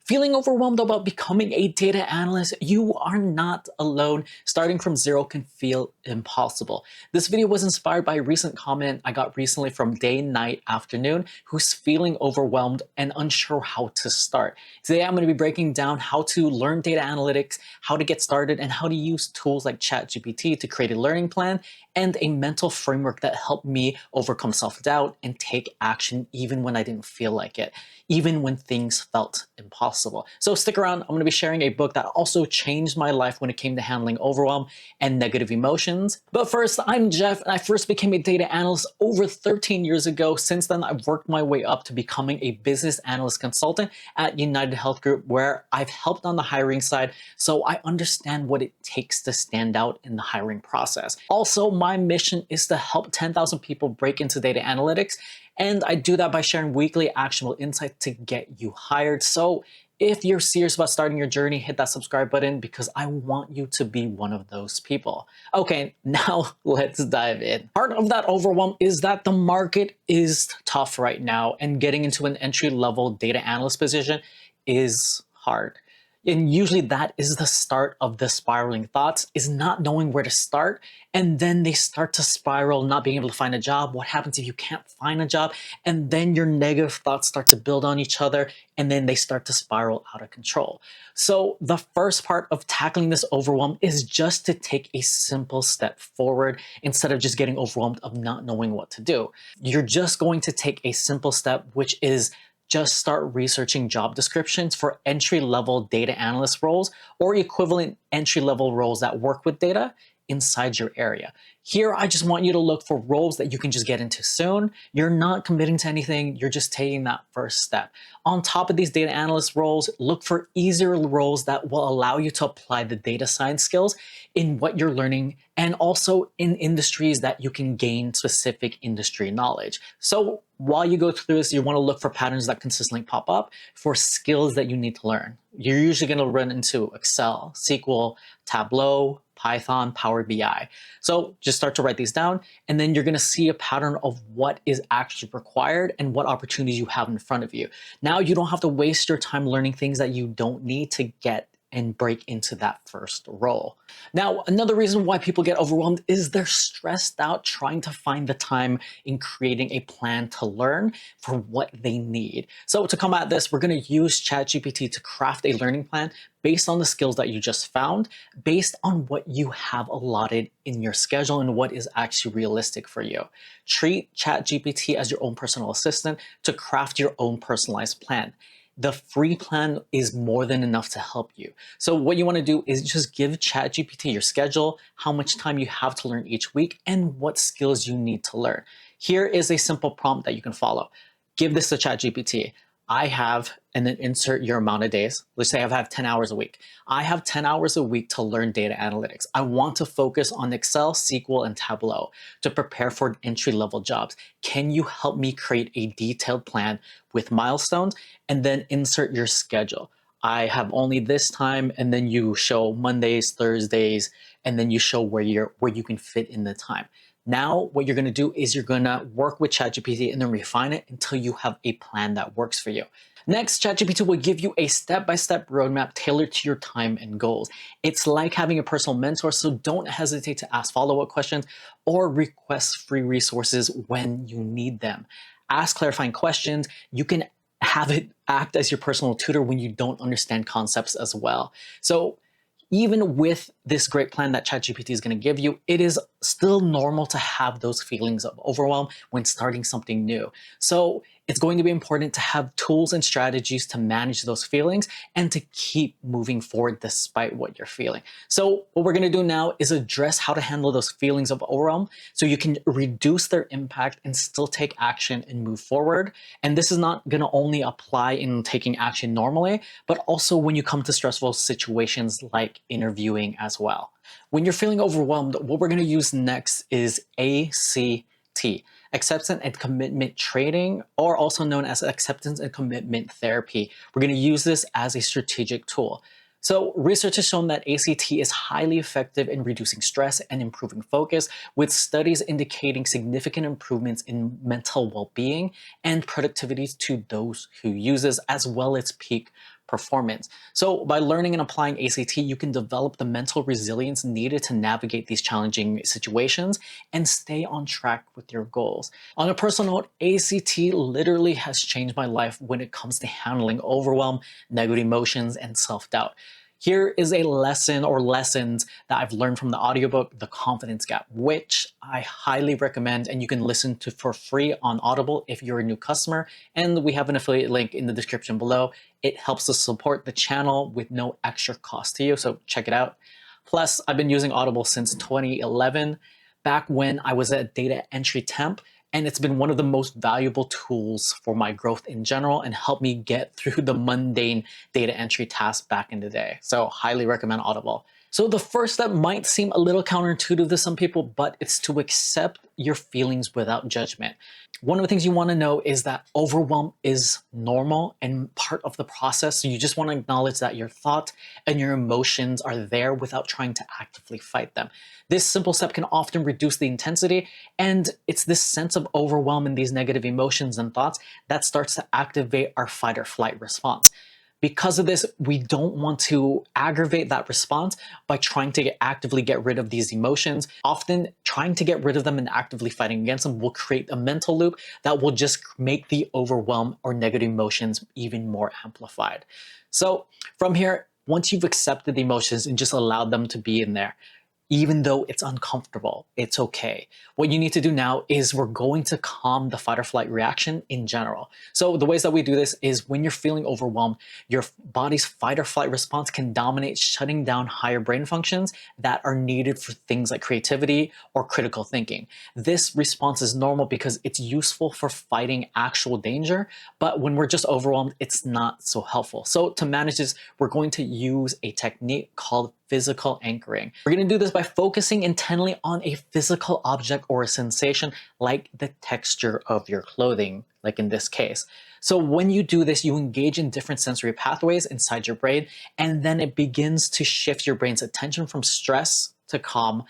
Feeling overwhelmed about becoming a data analyst? You are not alone. Starting from zero can feel impossible. This video was inspired by a recent comment I got recently from Day Night Afternoon, who's feeling overwhelmed and unsure how to start. Today I'm going to be breaking down how to learn data analytics, how to get started, and how to use tools like ChatGPT to create a learning plan and a mental framework that helped me overcome self-doubt and take action even when I didn't feel like it, even when things felt impossible. So stick around, I'm going to be sharing a book that also changed my life when it came to handling overwhelm and negative emotions. But first, I'm Jeff, and I first became a data analyst over 13 years ago. Since then, I've worked my way up to becoming a business analyst consultant at United Health Group, where I've helped on the hiring side, so I understand what it takes to stand out in the hiring process. Also, my mission is to help 10,000 people break into data analytics, and I do that by sharing weekly actionable insights to get you hired. So if you're serious about starting your journey, hit that subscribe button because I want you to be one of those people. Okay, now let's dive in. Part of that overwhelm is that the market is tough right now, and getting into an entry-level data analyst position is hard. And usually that is the start of the spiraling thoughts, is not knowing where to start. And then they start to spiral, not being able to find a job. What happens if you can't find a job? And then your negative thoughts start to build on each other, and then they start to spiral out of control. So the first part of tackling this overwhelm is just to take a simple step forward instead of just getting overwhelmed of not knowing what to do. You're just going to take a simple step, which is just start researching job descriptions for entry-level data analyst roles or equivalent entry-level roles that work with data inside your area. Here, I just want you to look for roles that you can just get into soon. You're not committing to anything, you're just taking that first step. On top of these data analyst roles, look for easier roles that will allow you to apply the data science skills in what you're learning, and also in industries that you can gain specific industry knowledge. So while you go through this, you want to look for patterns that consistently pop up for skills that you need to learn. You're usually going to run into Excel, SQL, Tableau, Python, Power BI. So just start to write these down, and then you're going to see a pattern of what is actually required and what opportunities you have in front of you. Now you don't have to waste your time learning things that you don't need to get and break into that first role. Now, another reason why people get overwhelmed is they're stressed out trying to find the time in creating a plan to learn for what they need. So to combat this, we're going to use ChatGPT to craft a learning plan based on the skills that you just found, based on what you have allotted in your schedule and what is actually realistic for you. Treat ChatGPT as your own personal assistant to craft your own personalized plan. The free plan is more than enough to help you. So what you want to do is just give ChatGPT your schedule, how much time you have to learn each week, and what skills you need to learn. Here is a simple prompt that you can follow. Give this to ChatGPT. I have, and then insert your amount of days. Let's say I have 10 hours a week. I have 10 hours a week to learn data analytics. I want to focus on Excel, SQL, and Tableau to prepare for entry-level jobs. Can you help me create a detailed plan with milestones? And then insert your schedule. I have only this time, and then you show Mondays, Thursdays, and then you show where you can fit in the time. Now, what you're going to do is you're going to work with ChatGPT and then refine it until you have a plan that works for you. Next, ChatGPT will give you a step-by-step roadmap tailored to your time and goals. It's like having a personal mentor, so don't hesitate to ask follow-up questions or request free resources when you need them. Ask clarifying questions. You can have it act as your personal tutor when you don't understand concepts as well. So even with this great plan that ChatGPT is going to give you, it is still normal to have those feelings of overwhelm when starting something new. So it's going to be important to have tools and strategies to manage those feelings and to keep moving forward despite what you're feeling. So what we're going to do now is address how to handle those feelings of overwhelm so you can reduce their impact and still take action and move forward. And this is not going to only apply in taking action normally, but also when you come to stressful situations like interviewing as well. When you're feeling overwhelmed, what we're going to use next is A.C.T. Acceptance and Commitment Training, or also known as Acceptance and Commitment Therapy. We're going to use this as a strategic tool. So research has shown that A.C.T. is highly effective in reducing stress and improving focus, with studies indicating significant improvements in mental well-being and productivity to those who use this, as well as peak performance. So by learning and applying ACT, you can develop the mental resilience needed to navigate these challenging situations and stay on track with your goals. On a personal note, ACT literally has changed my life when it comes to handling overwhelm, negative emotions, and self-doubt. Here is a lesson or lessons that I've learned from the audiobook, The Confidence Gap, which I highly recommend, and you can listen to for free on Audible if you're a new customer. And we have an affiliate link in the description below. It helps us support the channel with no extra cost to you, so check it out. Plus, I've been using Audible since 2011, back when I was a data entry temp, and it's been one of the most valuable tools for my growth in general and helped me get through the mundane data entry tasks back in the day. So highly recommend Audible. So the first step might seem a little counterintuitive to some people, but it's to accept your feelings without judgment. One of the things you want to know is that overwhelm is normal and part of the process. So you just want to acknowledge that your thought and your emotions are there without trying to actively fight them. This simple step can often reduce the intensity, and it's this sense of overwhelm and these negative emotions and thoughts that starts to activate our fight or flight response. Because of this, we don't want to aggravate that response by trying to actively get rid of these emotions. Often, trying to get rid of them and actively fighting against them will create a mental loop that will just make the overwhelm or negative emotions even more amplified. So from here, once you've accepted the emotions and just allowed them to be in there, even though it's uncomfortable, it's okay. What you need to do now is we're going to calm the fight or flight reaction in general. So the ways that we do this is when you're feeling overwhelmed, your body's fight or flight response can dominate, shutting down higher brain functions that are needed for things like creativity or critical thinking. This response is normal because it's useful for fighting actual danger, but when we're just overwhelmed, it's not so helpful. So to manage this, we're going to use a technique called physical anchoring. We're going to do this by focusing intently on a physical object or a sensation like the texture of your clothing, like in this case. So when you do this, you engage in different sensory pathways inside your brain, and then it begins to shift your brain's attention from stress to calm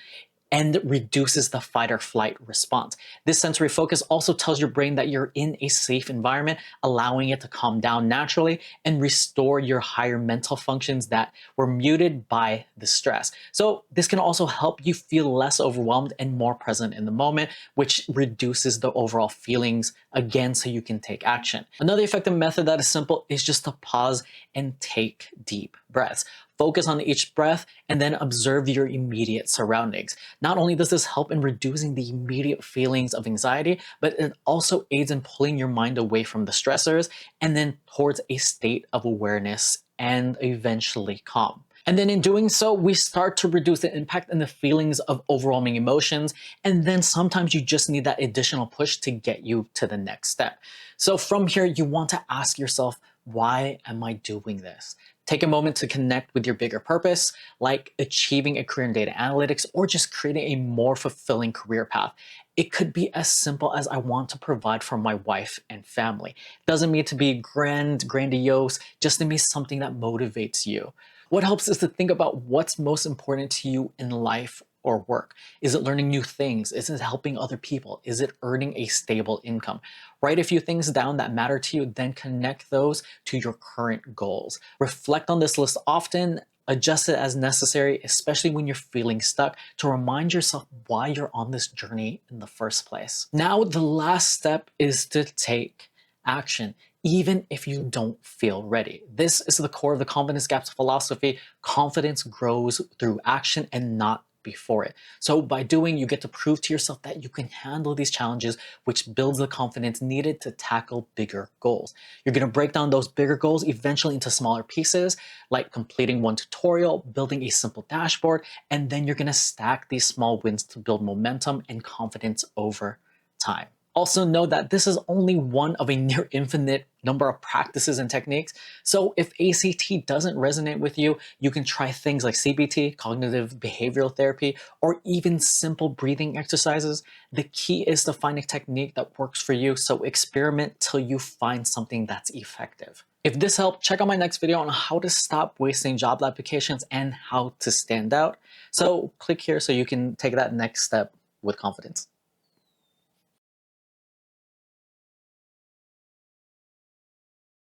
and reduces the fight or flight response. This sensory focus also tells your brain that you're in a safe environment, allowing it to calm down naturally and restore your higher mental functions that were muted by the stress. So this can also help you feel less overwhelmed and more present in the moment, which reduces the overall feelings again so you can take action. Another effective method that is simple is just to pause and take deep breaths. Focus on each breath and then observe your immediate surroundings. Not only does this help in reducing the immediate feelings of anxiety, but it also aids in pulling your mind away from the stressors and then towards a state of awareness and eventually calm. And then in doing so, we start to reduce the impact and the feelings of overwhelming emotions. And then sometimes you just need that additional push to get you to the next step. So from here, you want to ask yourself, why am I doing this? Take a moment to connect with your bigger purpose, like achieving a career in data analytics or just creating a more fulfilling career path. It could be as simple as I want to provide for my wife and family. It doesn't need to be grandiose, just to be something that motivates you. What helps is to think about what's most important to you in life or work. Is it learning new things? Is it helping other people? Is it earning a stable income? Write a few things down that matter to you, then connect those to your current goals. Reflect on this list often, adjust it as necessary, especially when you're feeling stuck, to remind yourself why you're on this journey in the first place. Now, the last step is to take action, even if you don't feel ready. This is the core of the Confidence Gap's philosophy. Confidence grows through action and not before it. So by doing, you get to prove to yourself that you can handle these challenges, which builds the confidence needed to tackle bigger goals. You're going to break down those bigger goals eventually into smaller pieces, like completing one tutorial, building a simple dashboard, and then you're going to stack these small wins to build momentum and confidence over time. Also know that this is only one of a near infinite number of practices and techniques. So if ACT doesn't resonate with you, you can try things like CBT, cognitive behavioral therapy, or even simple breathing exercises. The key is to find a technique that works for you, so experiment till you find something that's effective. If this helped, check out my next video on how to stop wasting job applications and how to stand out. So click here so you can take that next step with confidence.